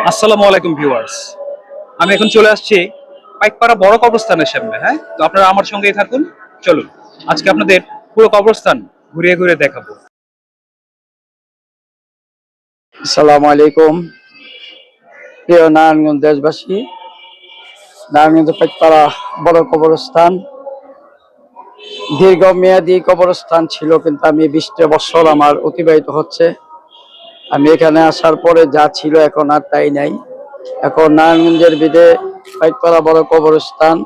আসসালামু আলাইকুম ভিউয়ার্স। আমি এখন চলে আসছি পাইকপাড়া বড় কবরস্থানের সামনে। হ্যাঁ, তো আপনারা আমার সঙ্গেই থাকুন। চলুন আজকে আপনাদের পুরো কবরস্থান ঘুরিয়ে ঘুরিয়ে দেখাবো। আসসালামু আলাইকুম প্রিয় নারায়ণগঞ্জ দেশবাসী। নারায়ণগঞ্জ পাইকপাড়া বড় কবরস্থান দীর্ঘমেয়াদী কবরস্থান ছিল, কিন্তু আমি 20টা বছর আমার অতিবাহিত হচ্ছে। আমি এখানে আসার পরে যা ছিল এখন আর তাই নাই। এখন নারায়ণগঞ্জের বিদে পাইকপাড়া বড় কবরস্থান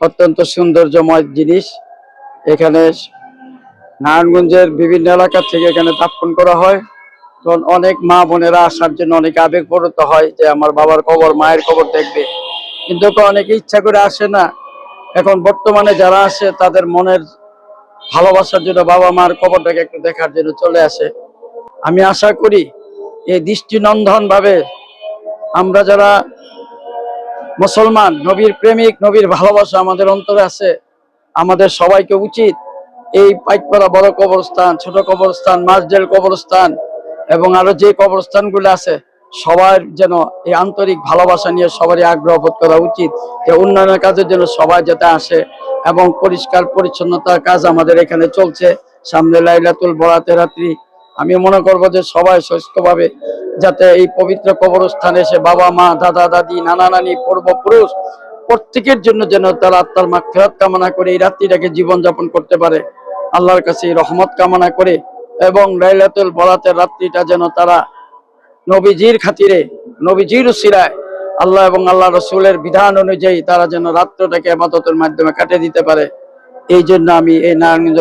অত্যন্ত সৌন্দর্যময় জিনিস। এখানে নারায়ণগঞ্জের বিভিন্ন এলাকা থেকে এখানে দাফন করা হয়। তখন অনেক মা বোনেরা আসার জন্য অনেক আবেগপ্রবণ হয় যে আমার বাবার কবর, মায়ের কবর দেখবে, কিন্তু অনেকে ইচ্ছা করে আসে না। এখন বর্তমানে যারা আসে তাদের মনের ভালোবাসার জন্য বাবা মার কবরটাকে একটু দেখার জন্য চলে আসে। আমি আশা করি এই দৃষ্টিনন্দন ভাবে আমরা যারা মুসলমান, নবীর প্রেমিক, নবীর ভালোবাসা আমাদের অন্তরে আছে, আমাদের সবাইকে উচিত এই পাইকপাড়া বড় কবরস্থান, ছোট কবরস্থান, মাসজেল কবরস্থান এবং আরো যে কবরস্থানগুলো আছে সবার যেন এই আন্তরিক ভালোবাসা নিয়ে সবারই আগ্রহ বোধ করা উচিত যে উন্নয়নের কাজের জন্য সবাই যাতে আসে। এবং পরিষ্কার পরিচ্ছন্নতার কাজ আমাদের এখানে চলছে। সামনে লাইলাতুল বরাতের রাত্রি, আমি মনে করবো যে সবাই সুস্থভাবে যাতে এই পবিত্র কবরস্থানে এসে বাবা মা, দাদা দাদি, নানা নানি, পূর্বপুরুষ প্রত্যেকের জন্য যেন তার আত্মার মাগফিরাত কামনা করে এই রাত্রিটাকে জীবনযাপন করতে পারে, আল্লাহর কাছে রহমত কামনা করে। এবং লাইলাতুল বরাতের রাত্রিটা যেন তারা নবীজির খাতিরে, নবীজির উসিলায়, আল্লাহ এবং আল্লাহ রসুলের বিধান অনুযায়ী তারা যেন রাত্রটাকে ইবাদতের মাধ্যমে কাটিয়ে দিতে পারে। এই জন্য আমি এই নারায়ণগঞ্জ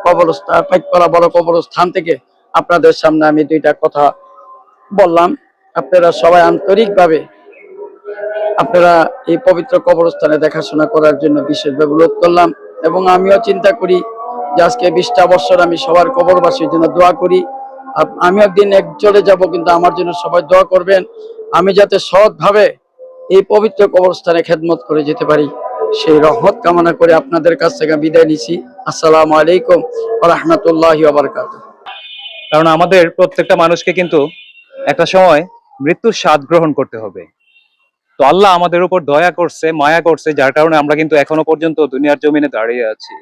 কবরস্থান, পাইকপাড়া বড় কবরস্থান থেকে আপনাদের সামনে আমি দুইটা কথা বললাম। আপনারা সবাই আন্তরিকভাবে আপনারা এই পবিত্র কবরস্থানে দেখাশোনা করার জন্য বিশেষভাবে অনুরোধ করলাম। এবং আমিও চিন্তা করি যে আজকে 20টা বছর আমি সবার কবরবাসীর জন্য দোয়া করি। আমি একদিন চলে যাব, কিন্তু আমার জন্য সবাই দোয়া করবেন আমি যাতে সৎভাবে এই পবিত্র কবরস্থানে খেদমত করে যেতে পারি, সেই রহমত কামনা করে আপনাদের কাছ থেকে বিদায় নিছি। আসসালামু আলাইকুম ওয়া রাহমাতুল্লাহি ওয়া বারাকাতুহু। কারণ আমাদের প্রত্যেকটা মানুষকে কিন্তু একটা সময় মৃত্যুর স্বাদ গ্রহণ করতে হবে। তো আল্লাহ আমাদের উপর দয়া করছে, মায়া করছে, যার কারণে আমরা কিন্তু এখনো পর্যন্ত দুনিয়ার জমিনে দাঁড়িয়ে আছি।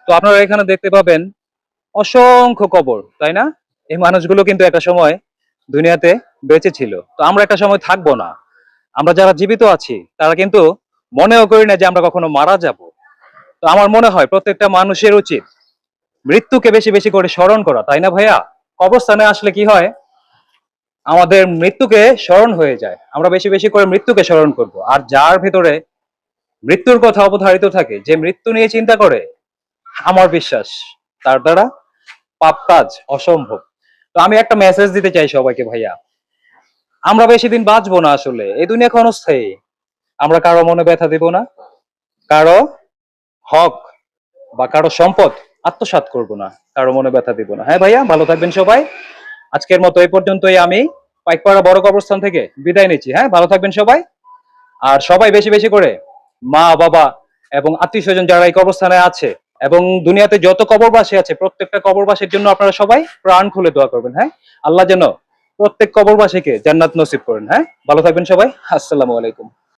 তো আপনারা এখানে দেখতে পাবেন অসংখ্য কবর, তাই না? এই মানুষগুলো কিন্তু একটা সময় দুনিয়াতে বেঁচে ছিল। তো আমরা একটা সময় থাকবো না। আমরা যারা জীবিত আছি তারা কিন্তু মনেও করি না যে আমরা কখনো মারা যাব। তো আমার মনে হয় প্রত্যেকটা মানুষের উচিত মৃত্যুকে বেশি বেশি করে স্মরণ করা, তাই না ভাইয়া? কবরস্থানে আসলে কি হয়, আমাদের মৃত্যুকে স্মরণ হয়ে যায়। আমরা বেশি বেশি করে মৃত্যুকে স্মরণ করব। আর যার ভেতরে মৃত্যুর কথা অবধারিত থাকে, যে মৃত্যু নিয়ে চিন্তা করে, আমার বিশ্বাস তার দ্বারা পাপ কাজ অসম্ভব। তো আমি একটা মেসেজ দিতে চাই সবাইকে ভাইয়া, আমরা বেশি দিন বাঁচবো না। আসলে এই দুনিয়া ক্ষণস্থায়ী। আমরা কারো মনে ব্যথা দিব না, কারো হক বা কারো সম্পদ আত্মসাৎ করব না, কারো মনে ব্যথা দিব না। হ্যাঁ ভাইয়া, ভালো থাকবেন সবাই। আজকের মতো এই পর্যন্তই। আমি পাইকপাড়া বড় কবরস্থান থেকে বিদায় নিচ্ছি। হ্যাঁ, ভালো থাকবেন সবাই। আর সবাই বেশি বেশি করে মা বাবা এবং আত্মীয় স্বজন যারা এই কবরস্থানে আছে এবং দুনিয়াতে যত কবরবাসী আছে প্রত্যেকটা কবরবাসীর জন্য আপনারা সবাই প্রাণ খুলে দোয়া করবেন। হ্যাঁ, আল্লাহ যেন প্রত্যেক কবরবাসীকে জান্নাত নসিব করেন। হ্যাঁ, ভালো থাকবেন সবাই। আসসালামু আলাইকুম।